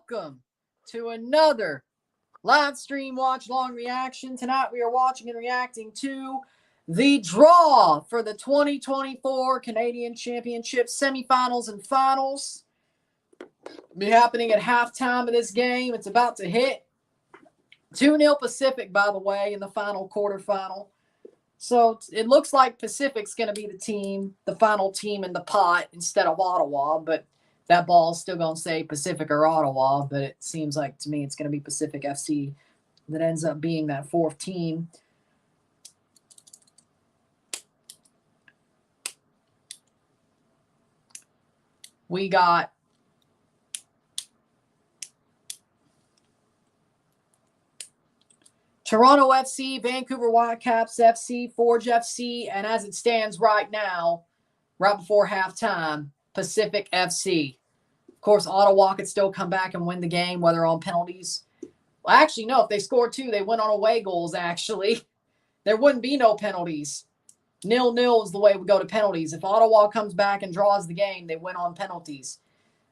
welcome to another live stream watch long reaction. Tonight we are watching and reacting to the draw for the 2024 Canadian Championship Semifinals and Finals. It'll be happening at halftime of this game. It's about to hit 2-0 Pacific, by the way, in the final quarterfinal. So it looks like Pacific's going to be the final team in the pot instead of Ottawa, but that ball's still going to say Pacific or Ottawa, but it seems like to me it's going to be Pacific FC that ends up being that fourth team. We got Toronto FC, Vancouver Whitecaps FC, Forge FC, and as it stands right now, right before halftime, Pacific FC. Of course, Ottawa could still come back and win the game, whether on penalties. Well, actually, no. If they score two, they win on away goals, actually. There wouldn't be no penalties. 0-0 is the way we go to penalties. If Ottawa comes back and draws the game, they win on penalties.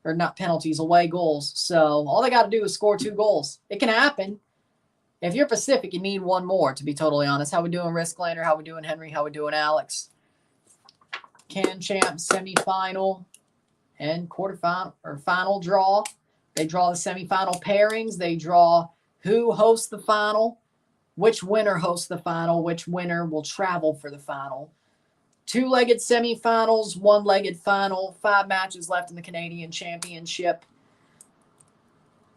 Or not penalties, away goals. So all they got to do is score 2 goals. It can happen. If you're Pacific, you need one more, to be totally honest. How we doing, Risklander? How we doing, Henry? How we doing, Alex? Can Champ semifinal and quarterfinal or final draw. They draw the semifinal pairings. They draw who hosts the final, which winner hosts the final, which winner will travel for the final. 2-legged semifinals, 1-legged final, 5 matches left in the Canadian Championship.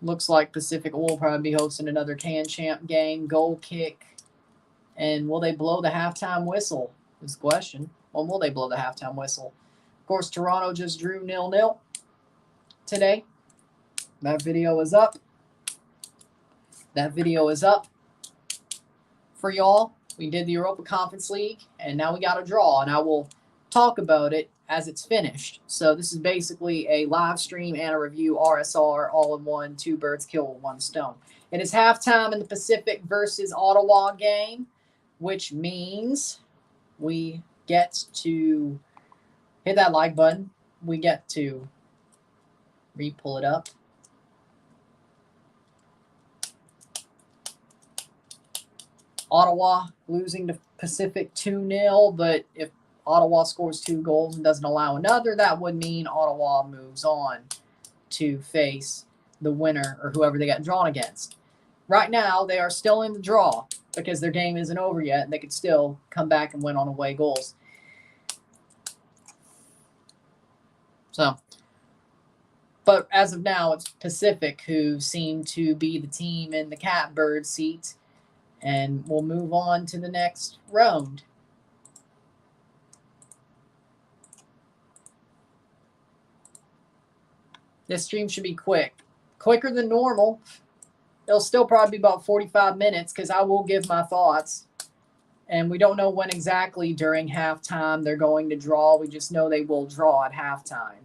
Looks like Pacific will probably be hosting another Can Champ game, goal kick. And will they blow the halftime whistle is the question. When will they blow the halftime whistle? Of course, Toronto just drew 0-0 today. That video is up. That video is up for y'all. We did the Europa Conference League, and now we got a draw, and I will talk about it as it's finished. So this is basically a live stream and a review RSR all in one, 2 birds kill with 1 stone. It is halftime in the Pacific versus Ottawa game, which means we get to hit that like button. We get to re-pull it up. Ottawa losing to Pacific 2-0, but if Ottawa scores 2 goals and doesn't allow another, that would mean Ottawa moves on to face the winner or whoever they got drawn against. Right now, they are still in the draw because their game isn't over yet, and they could still come back and win on away goals. So, but as of now, it's Pacific who seem to be the team in the catbird seat, and we'll move on to the next round. This stream should be quicker than normal. It'll still probably be about 45 minutes because I will give my thoughts. And we don't know when exactly during halftime they're going to draw. We just know they will draw at halftime.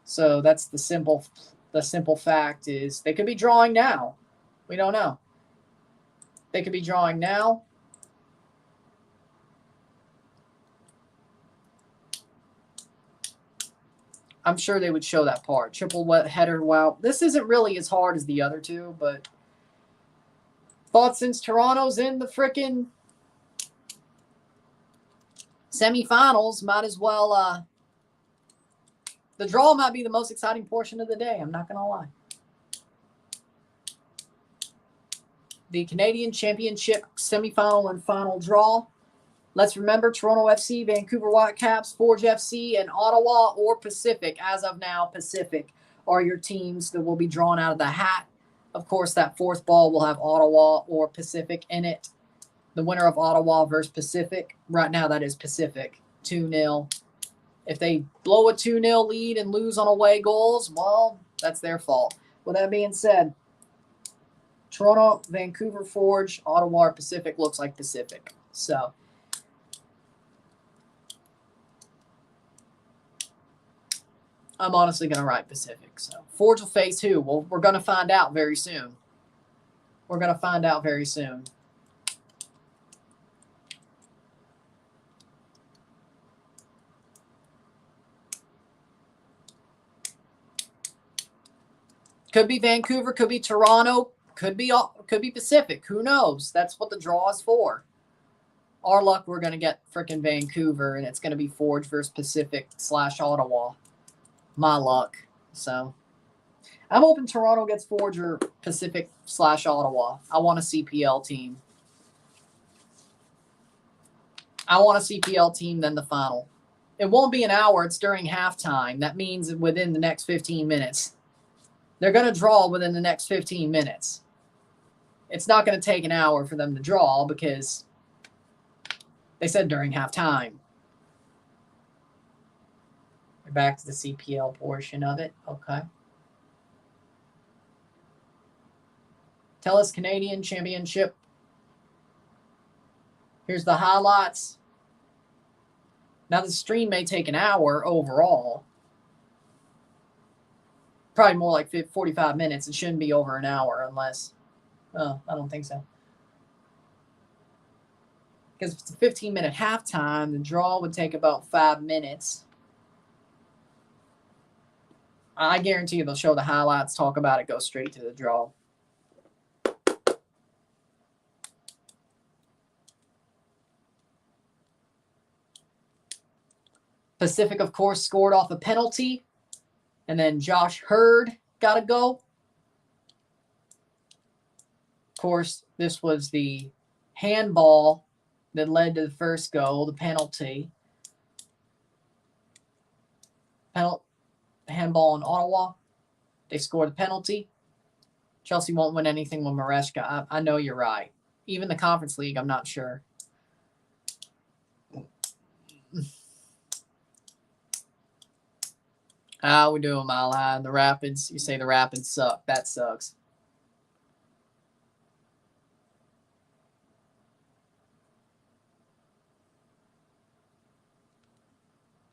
So that's the simple fact is they could be drawing now. We don't know. They could be drawing now. I'm sure they would show that part. Triple header, wow. This isn't really as hard as the other two, but thought since Toronto's in the frickin' semifinals, might as well, the draw might be the most exciting portion of the day. I'm not going to lie. The Canadian Championship semifinal and final draw. Let's remember Toronto FC, Vancouver Whitecaps, Forge FC, and Ottawa or Pacific. As of now, Pacific are your teams that will be drawn out of the hat. Of course, that 4th ball will have Ottawa or Pacific in it. The winner of Ottawa versus Pacific. Right now, that is Pacific. 2-0. If they blow a 2-0 lead and lose on away goals, well, that's their fault. With that being said, Toronto, Vancouver, Forge, Ottawa, or Pacific looks like Pacific. So I'm honestly going to write Pacific. So Forge will face who? Well, we're going to find out very soon. We're going to find out very soon. Could be Vancouver, could be Toronto, could be Pacific. Who knows? That's what the draw is for. Our luck, we're going to get freaking Vancouver, and it's going to be Forge versus Pacific / Ottawa. My luck. So I'm hoping Toronto gets Forge or Pacific / Ottawa. I want a CPL team. I want a CPL team, then the final. It won't be an hour. It's during halftime. That means within the next 15 minutes. They're going to draw within the next 15 minutes. It's not going to take an hour for them to draw because they said during halftime. We're back to the CPL portion of it. Okay. Telus Canadian Championship. Here's the highlights. Now the stream may take an hour overall. Probably more like 45 minutes. It shouldn't be over an hour unless... Oh, I don't think so. Because if it's a 15-minute halftime, the draw would take about 5 minutes. I guarantee you they'll show the highlights, talk about it, go straight to the draw. Pacific, of course, scored off a penalty. And then Josh Hurd got to go. Of course, this was the handball that led to the first goal, the penalty. Handball in Ottawa. They scored the penalty. Chelsea won't win anything with Mareshka. I know you're right. Even the Conference League, I'm not sure. How we doing, Mile High? The Rapids. You say the Rapids suck. That sucks.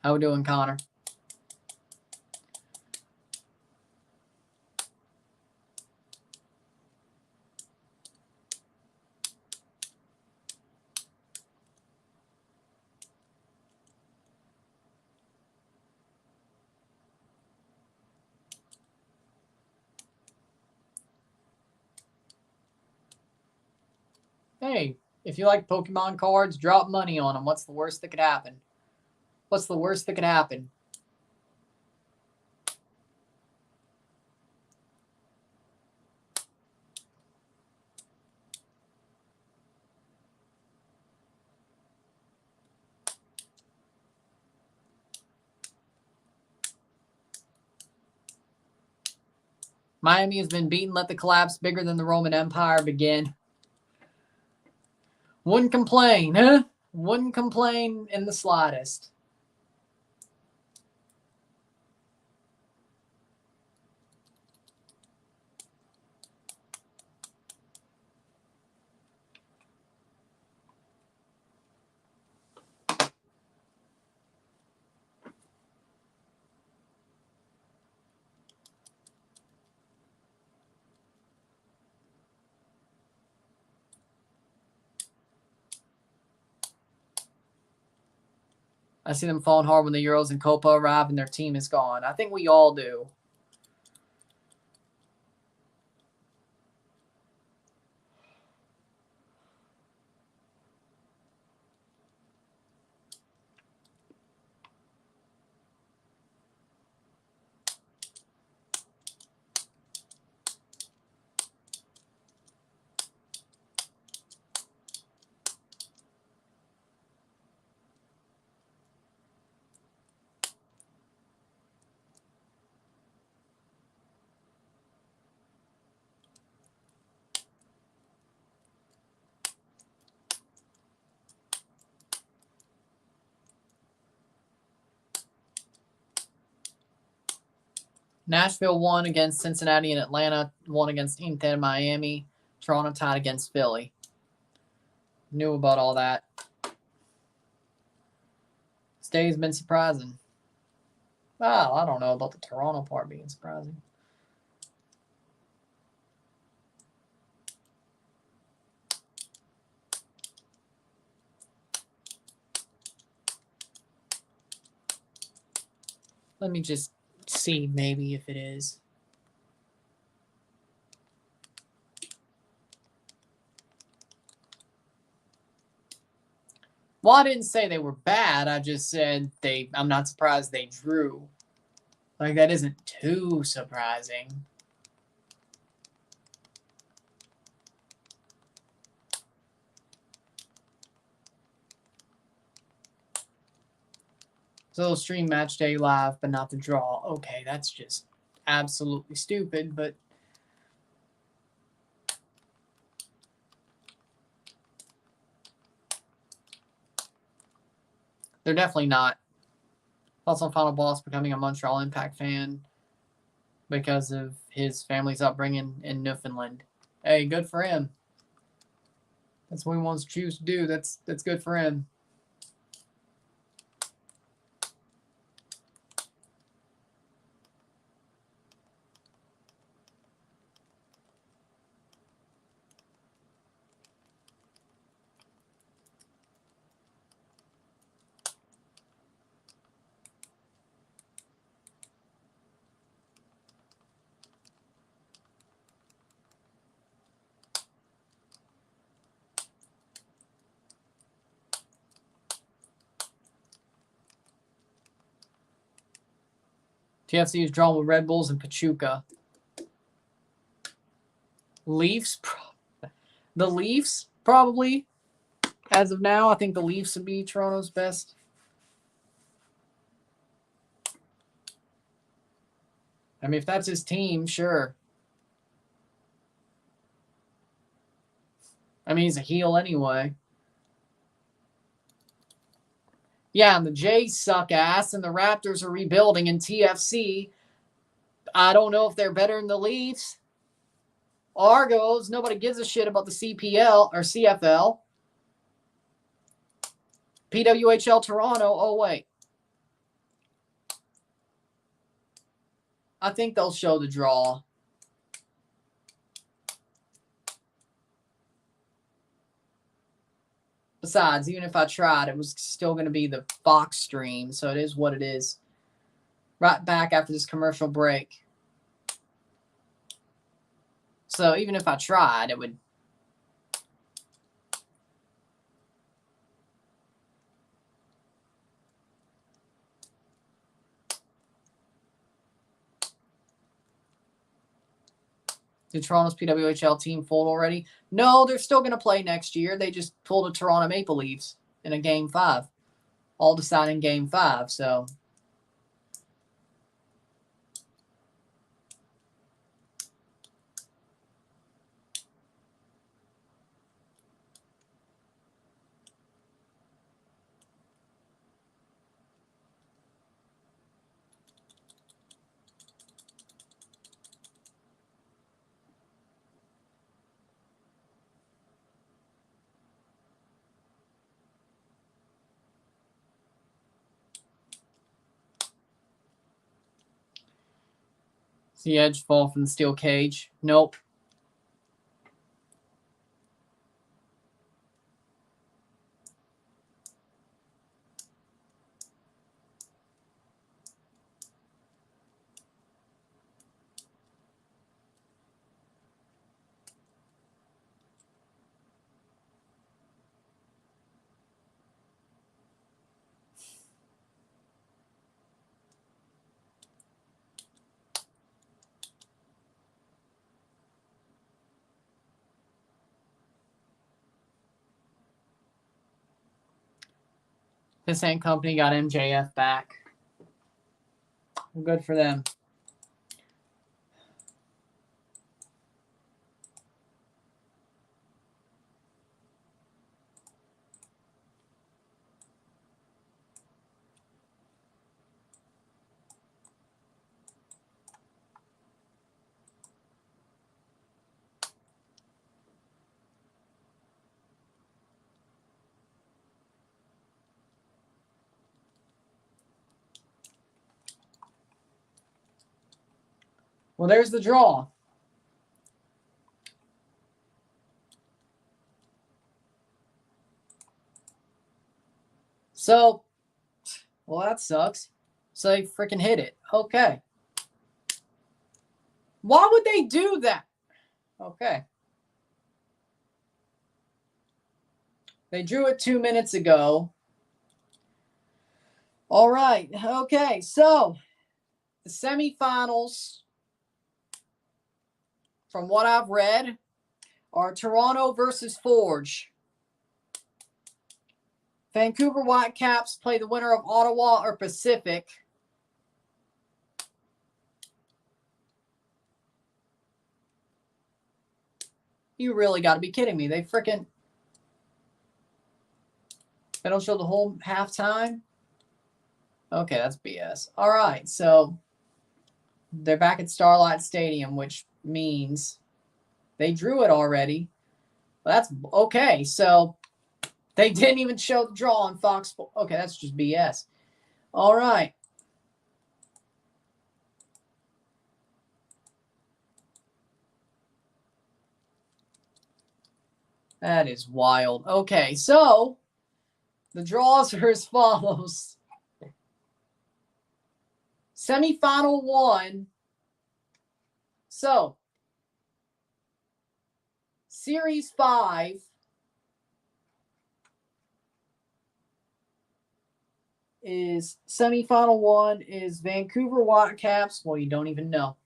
How we doing, Connor? Hey, if you like Pokemon cards, drop money on them. What's the worst that could happen? What's the worst that could happen? Miami has been beaten. Let the collapse bigger than the Roman Empire begin. Wouldn't complain, huh? Wouldn't complain in the slightest. I see them falling hard when the Euros and Copa arrive and their team is gone. I think we all do. Nashville won against Cincinnati and Atlanta, won against Inter Miami. Toronto tied against Philly. Knew about all that. This day's been surprising. Well, I don't know about the Toronto part being surprising. Let me just see maybe if it is. Well, I didn't say they were bad. I just said I'm not surprised they drew. Like, that isn't too surprising. So they'll stream match day live, but not the draw. Okay, that's just absolutely stupid, but they're definitely not. Thoughts on Final Boss becoming a Montreal Impact fan because of his family's upbringing in Newfoundland. Hey, good for him. That's what he wants to choose to do. That's good for him. TFC is drawn with Red Bulls and Pachuca. Leafs? The Leafs, probably. As of now, I think the Leafs would be Toronto's best. I mean, if that's his team, sure. I mean, he's a heel anyway. Yeah, and the Jays suck ass, and the Raptors are rebuilding, and TFC, I don't know if they're better than the Leafs. Argos, nobody gives a shit about the CPL or CFL. PWHL Toronto, oh wait. I think they'll show the draw. Besides, even if I tried, it was still going to be the Fox stream, so it is what it is. Right back after this commercial break. So even if I tried, it would... Did Toronto's PWHL team fold already? No, they're still going to play next year. They just pulled a Toronto Maple Leafs in a Game 5. All deciding Game 5, so... See Edge fall from the steel cage. Nope. This ain't company got MJF back. Good for them. Well, there's the draw. So, well, that sucks. So they freaking hit it. Okay. Why would they do that? Okay. They drew it 2 minutes ago. All right. Okay. So the semifinals, from what I've read, are Toronto versus Forge. Vancouver Whitecaps play the winner of Ottawa or Pacific. You really got to be kidding me. They don't show the whole halftime? Okay, that's BS. All right, so they're back at Starlight Stadium, which means they drew it already. Well, that's okay. So they didn't even show the draw on Fox. Okay, that's just BS. All right. That is wild. Okay, so the draws are as follows. Semifinal 1. So, Series 5 is semifinal 1 is Vancouver Whitecaps. Well, you don't even know.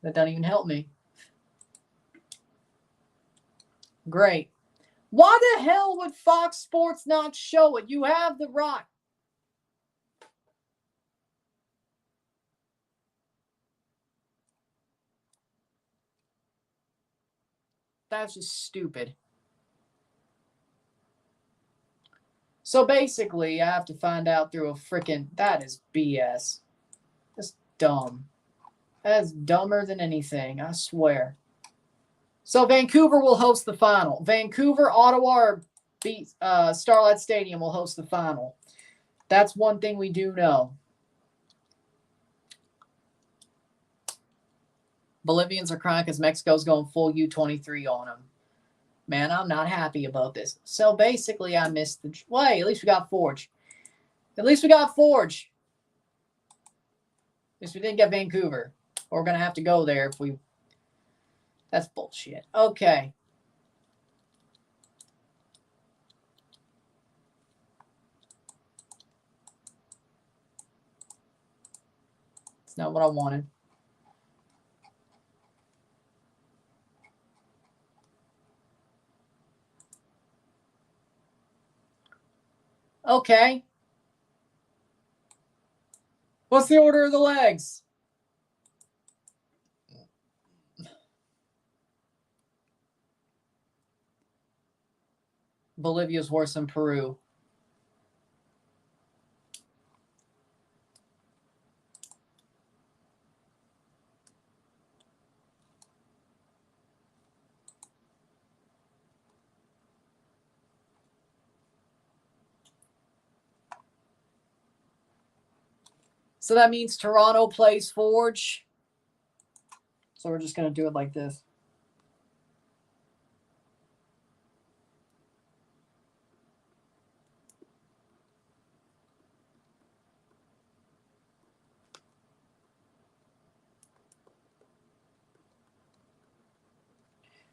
That doesn't even help me. Great. Why the hell would Fox Sports not show it? You have the right. That's just stupid. So basically, I have to find out through a freaking... That is BS. That's dumb. That's dumber than anything, I swear. So Vancouver will host the final. Vancouver, Ottawa, or Starlight Stadium will host the final. That's one thing we do know. Bolivians are crying because Mexico's going full U23 on them. Man, I'm not happy about this. So basically, I missed the... Wait, at least we got Forge. At least we got Forge. At least we didn't get Vancouver. We're going to have to go there if we... That's bullshit. Okay. It's not what I wanted. Okay. What's the order of the legs? Bolivia's worse than Peru. So that means Toronto plays Forge. So we're just going to do it like this.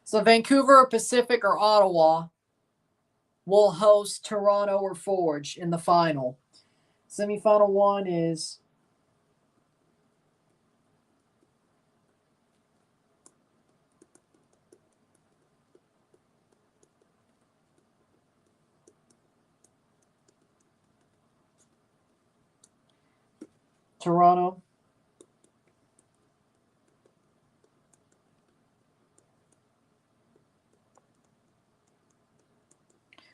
So Vancouver, Pacific, or Ottawa will host Toronto or Forge in the final. Semifinal 1 is... Toronto.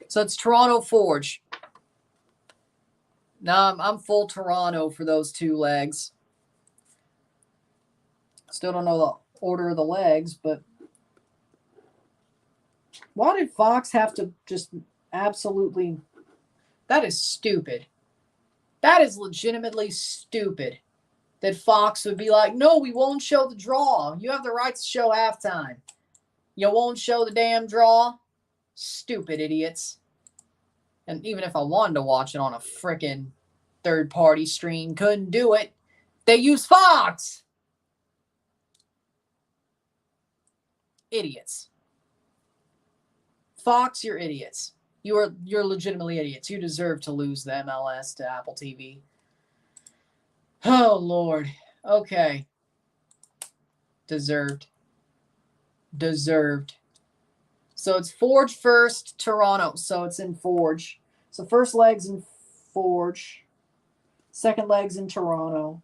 So it's Toronto Forge. Now I'm full Toronto for those two legs. Still don't know the order of the legs, but why did Fox have to just absolutely... That is stupid. That is legitimately stupid. That Fox would be like, no, we won't show the draw. You have the right to show halftime. You won't show the damn draw? Stupid idiots. And even if I wanted to watch it on a frickin' third-party stream, couldn't do it. They use Fox. idiots. Fox, you're idiots. You're legitimately idiots. You deserve to lose the MLS to Apple TV. Oh, Lord. Okay. Deserved. So it's Forge first, Toronto. So it's in Forge. So first leg's in Forge. Second leg's in Toronto.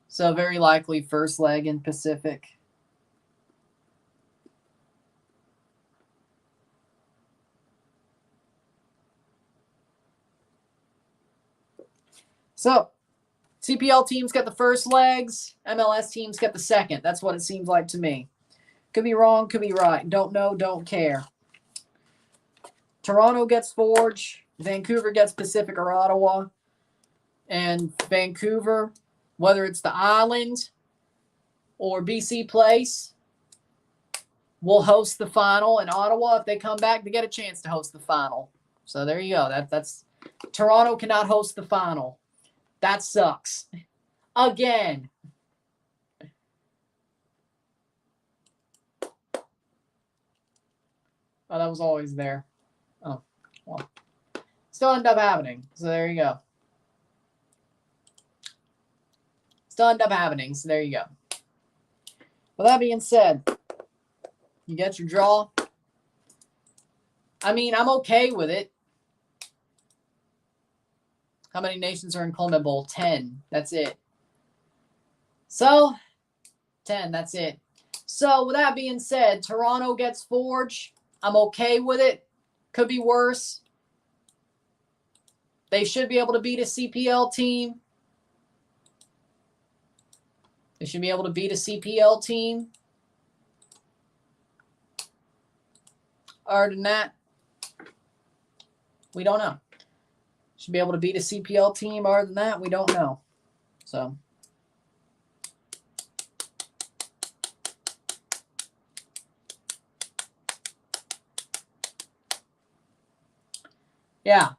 So very likely first leg in Pacific. So CPL teams get the first legs. MLS teams get the second. That's what it seems like to me. Could be wrong, could be right. Don't know, don't care. Toronto gets Forge. Vancouver gets Pacific or Ottawa. And Vancouver, whether it's the Island or BC Place, will host the final. And Ottawa, if they come back, they get a chance to host the final. So there you go. That's Toronto cannot host the final. That sucks. Again. Oh, that was always there. Oh, well. Still ended up happening. So there you go. Still ended up happening. So there you go. With that being said, you get your draw. I mean, I'm okay with it. How many nations are in Columbia Bowl? 10. That's it. So, 10. That's it. So, with that being said, Toronto gets Forge. I'm okay with it. Could be worse. They should be able to beat a CPL team. They should be able to beat a CPL team. Other than that, we don't know. Should be able to beat a CPL team. Other than that, we don't know. So, yeah.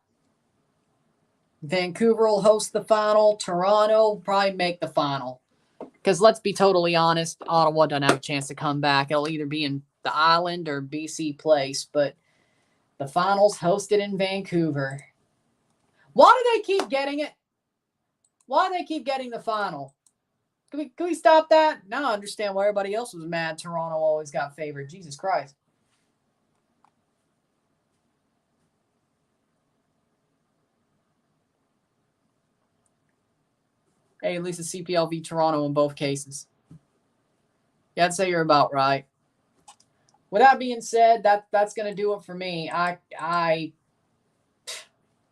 Vancouver will host the final. Toronto will probably make the final. Because let's be totally honest, Ottawa doesn't have a chance to come back. It'll either be in the Island or BC Place. But the finals hosted in Vancouver. Why do they keep getting it? Why do they keep getting the final? Can we stop that? Now I understand why everybody else was mad Toronto always got favored. Jesus Christ. Hey, at least the CPL beat Toronto in both cases. Yeah, I'd say you're about right. With that being said, that's going to do it for me.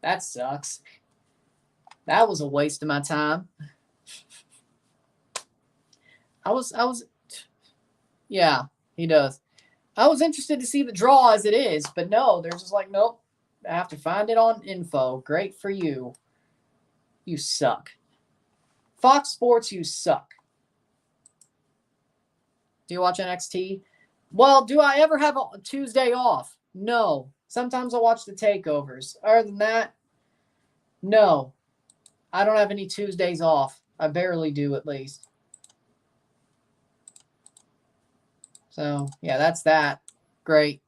That sucks. That was a waste of my time. Yeah, he does. I was interested to see the draw as it is, but no, they're just like, nope. I have to find it on info. Great for you. You suck. Fox Sports, you suck. Do you watch NXT? Well, do I ever have a Tuesday off? No. Sometimes I watch the takeovers. Other than that, no. I don't have any Tuesdays off. I barely do, at least. So, yeah, that's that. Great.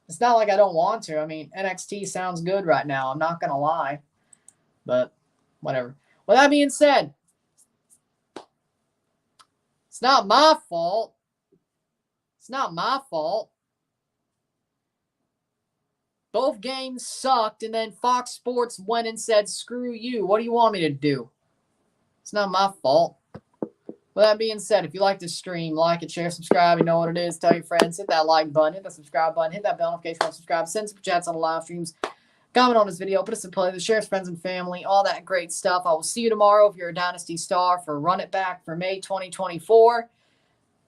It's not like I don't want to. I mean, NXT sounds good right now. I'm not going to lie. But whatever. With that being said, it's not my fault. It's not my fault. Both games sucked, and then Fox Sports went and said, screw you. What do you want me to do? It's not my fault. With that being said, if you like this stream, like it, share, subscribe. You know what it is. Tell your friends. Hit that like button. Hit that subscribe button. Hit that bell notification. Subscribe. Send some chats on the live streams. Comment on this video. Put us in play. Share with friends and family. All that great stuff. I will see you tomorrow if you're a Dynasty Star for Run It Back for May 2024.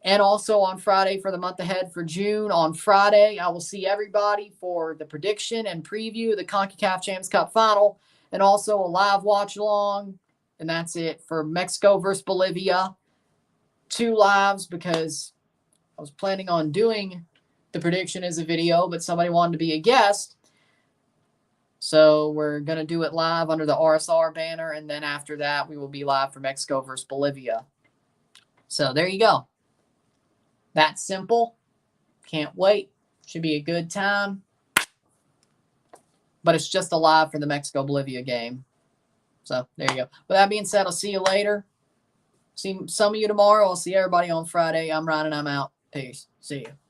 And also on Friday for the month ahead for June. On Friday, I will see everybody for the prediction and preview of the CONCACAF Champions Cup Final. And also a live watch-along. And that's it for Mexico versus Bolivia. 2 lives because I was planning on doing the prediction as a video, but somebody wanted to be a guest. So we're going to do it live under the RSR banner. And then after that, we will be live for Mexico versus Bolivia. So there you go. That's simple. Can't wait. Should be a good time. But it's just a live for the Mexico-Bolivia game. So there you go. With that being said, I'll see you later. See some of you tomorrow. I'll see everybody on Friday. I'm Ryan and I'm out. Peace. See you.